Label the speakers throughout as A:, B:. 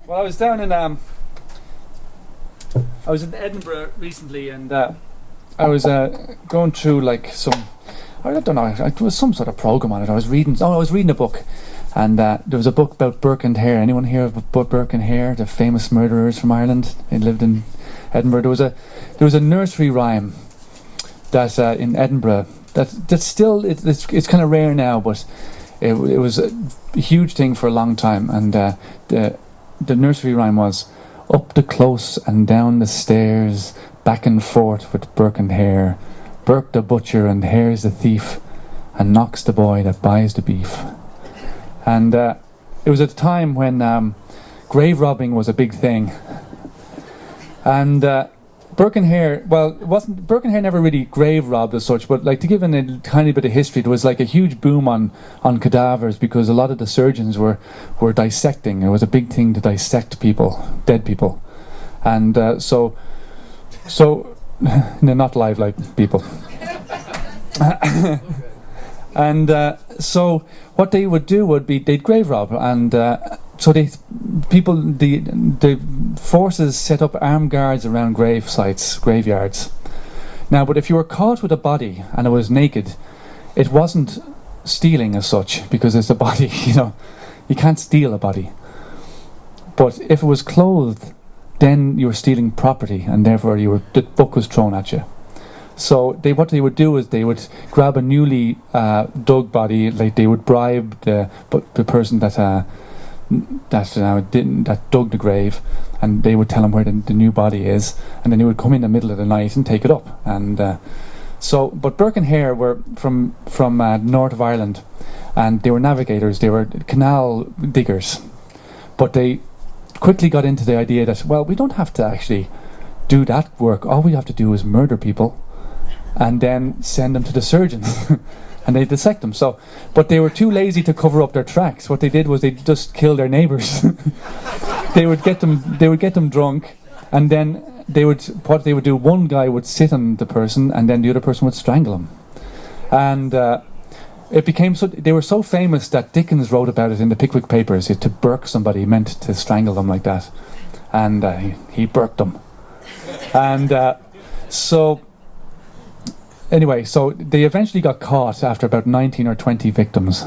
A: Well, I was in Edinburgh recently, and I was going through like I don't know, it was some sort of program on it. I was reading a book, and there was a book about Burke and Hare. Anyone hear of Burke and Hare, the famous murderers from Ireland? They lived in Edinburgh. There was a nursery rhyme that in Edinburgh that's still it's kind of rare now, but it was a huge thing for a long time. And the nursery rhyme was, "Up the close and down the stairs, back and forth with Burke and Hare. Burke the butcher and Hare's the thief, and knocks the boy that buys the beef." And it was at a time when grave robbing was a big thing. And Burke and Hare, well, Burke and Hare never really grave robbed as such, but like to give a tiny bit of history, there was like a huge boom on cadavers because a lot of the surgeons were dissecting. It was a big thing to dissect people, dead people. And so no, not live like people. And so what they would do would be they'd grave rob, and so the forces set up armed guards around grave sites, graveyards. Now, but if you were caught with a body and it was naked, it wasn't stealing as such, because it's a body, you can't steal a body. But if it was clothed, then you were stealing property, and therefore the book was thrown at you. So what they would do is they would grab a newly dug body, like they would bribe the person that dug the grave, and they would tell him where the new body is, and then he would come in the middle of the night and take it up. And but Burke and Hare were from north of Ireland, and they were navigators. They were canal diggers, but they quickly got into the idea that, well, we don't have to actually do that work. All we have to do is murder people and then send them to the surgeons and they dissect them. So, but they were too lazy to cover up their tracks. What they did was they just killed their neighbours. They would get them drunk, and then what they would do, one guy would sit on the person and then the other person would strangle him. And it became they were so famous that Dickens wrote about it in the Pickwick Papers. To burke somebody meant to strangle them like that, and he burked them. And so anyway, so they eventually got caught after about 19 or 20 victims,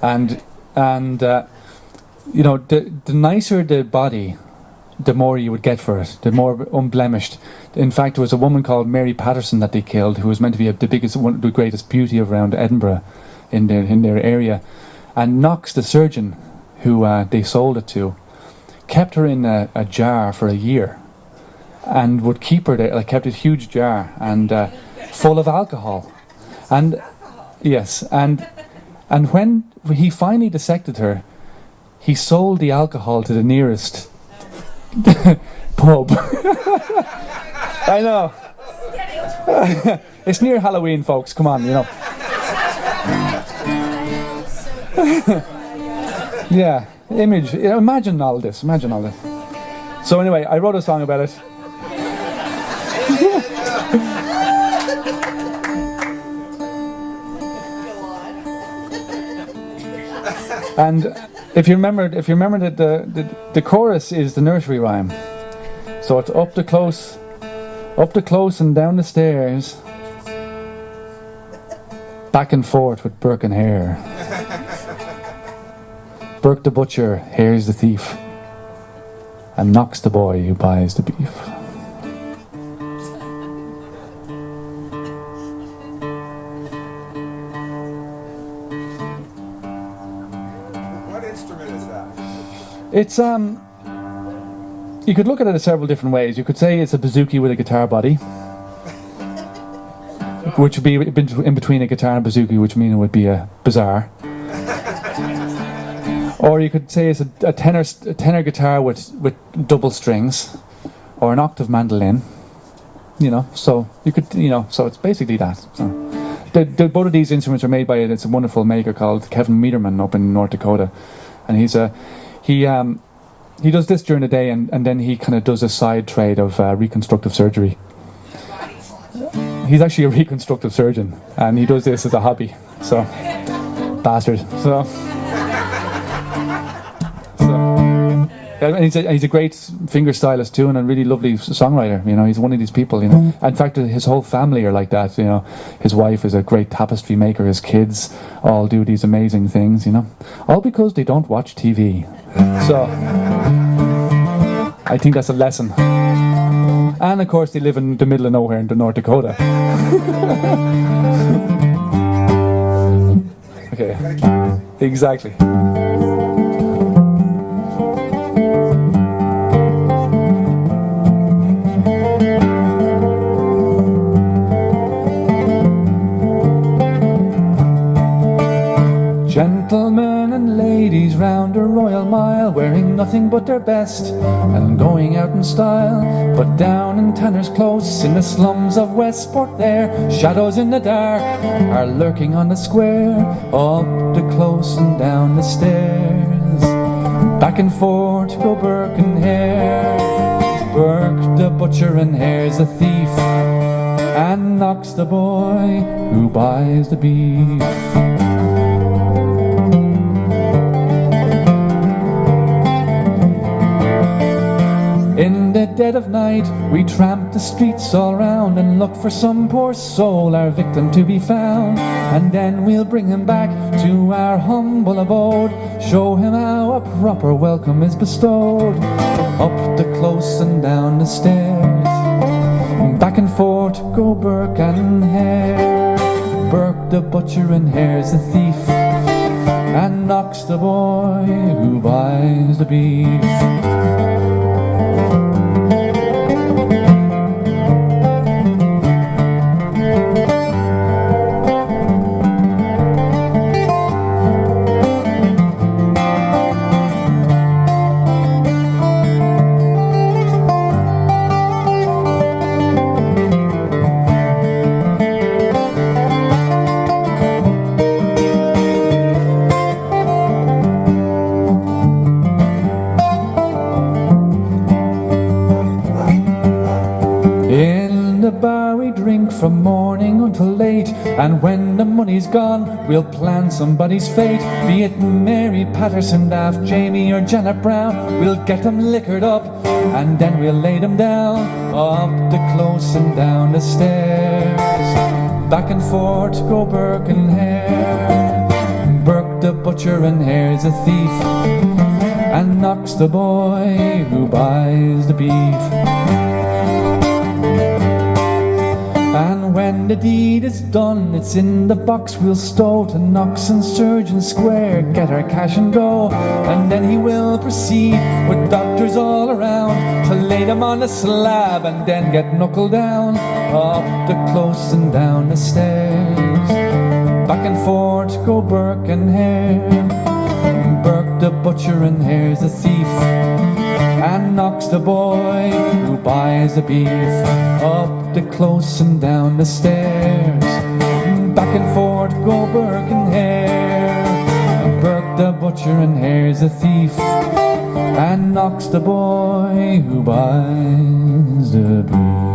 A: and the nicer the body, the more you would get for it, the more unblemished. In fact, there was a woman called Mary Patterson that they killed, who was meant to be the greatest beauty around Edinburgh in their area. And Knox, the surgeon who they sold it to, kept her in a jar for a year, and would keep her there, like kept a huge jar and full of alcohol. And yes, and when he finally dissected her, he sold the alcohol to the nearest pub. I know. It's near Halloween, folks. Come on, Yeah, image. Imagine all this. So anyway, I wrote a song about it. And if you remember that the chorus is the nursery rhyme. So it's up the close and down the stairs, back and forth with Burke and Hare. Burke the butcher, Hare's the thief, and knocks the boy who buys the beef.
B: What instrument is that?
A: It's you could look at it several different ways. You could say it's a bouzouki with a guitar body, which would be in between a guitar and a bouzouki, which means it would be a bazaar. Or you could say it's a tenor guitar with double strings, or an octave mandolin. So you could, so it's basically that. So both of these instruments are made by it's a wonderful maker called Kevin Meaderman up in North Dakota, and he does this during the day, and then he kind of does a side trade of reconstructive surgery. He's actually a reconstructive surgeon, and he does this as a hobby. So, bastard. So Yeah, and he's a great finger stylist too, and a really lovely songwriter. You know, he's one of these people. You know, in fact, his whole family are like that. You know, his wife is a great tapestry maker. His kids all do these amazing things. You know, all because they don't watch TV. So I think that's a lesson. And of course, they live in the middle of nowhere in North Dakota. Okay, exactly. Gentlemen and ladies round a royal mile, wearing nothing but their best and going out in style. But down in Tanner's Close, in the slums of Westport there, shadows in the dark are lurking on the square. Up the close and down the stairs, back and forth go Burke and Hare. Burke the butcher and Hare's the thief, and Knox the boy who buys the beef. In the dead of night we tramp the streets all round and look for some poor soul, our victim to be found. And then we'll bring him back to our humble abode, show him how a proper welcome is bestowed. Up the close and down the stairs, back and forth go Burke and Hare. Burke the butcher and Hare's the thief, and Knox the boy who buys the beef. In the bar we drink from morning until late, and when the money's gone we'll plan somebody's fate. Be it Mary Patterson, Daft, Jamie or Janet Brown, we'll get them liquored up and then we'll lay them down. Up the close and down the stairs, back and forth go Burke and Hare. Burke the butcher and Hare's a thief, and Knox the boy who buys the beef. And when the deed is done, it's in the box we'll stow to Knox and Surgeon Square, get our cash and go. And then he will proceed with doctors all around to lay them on a slab and then get knuckled down. Up the close and down the stairs, back and forth go Burke and Hare. Burke the butcher and Hare's a thief, and Knox the boy who buys the beef. Up the close and down the stairs, back and forth go Burke and Hare. Burke the butcher and Hare's a thief, and Knox the boy who buys the beef.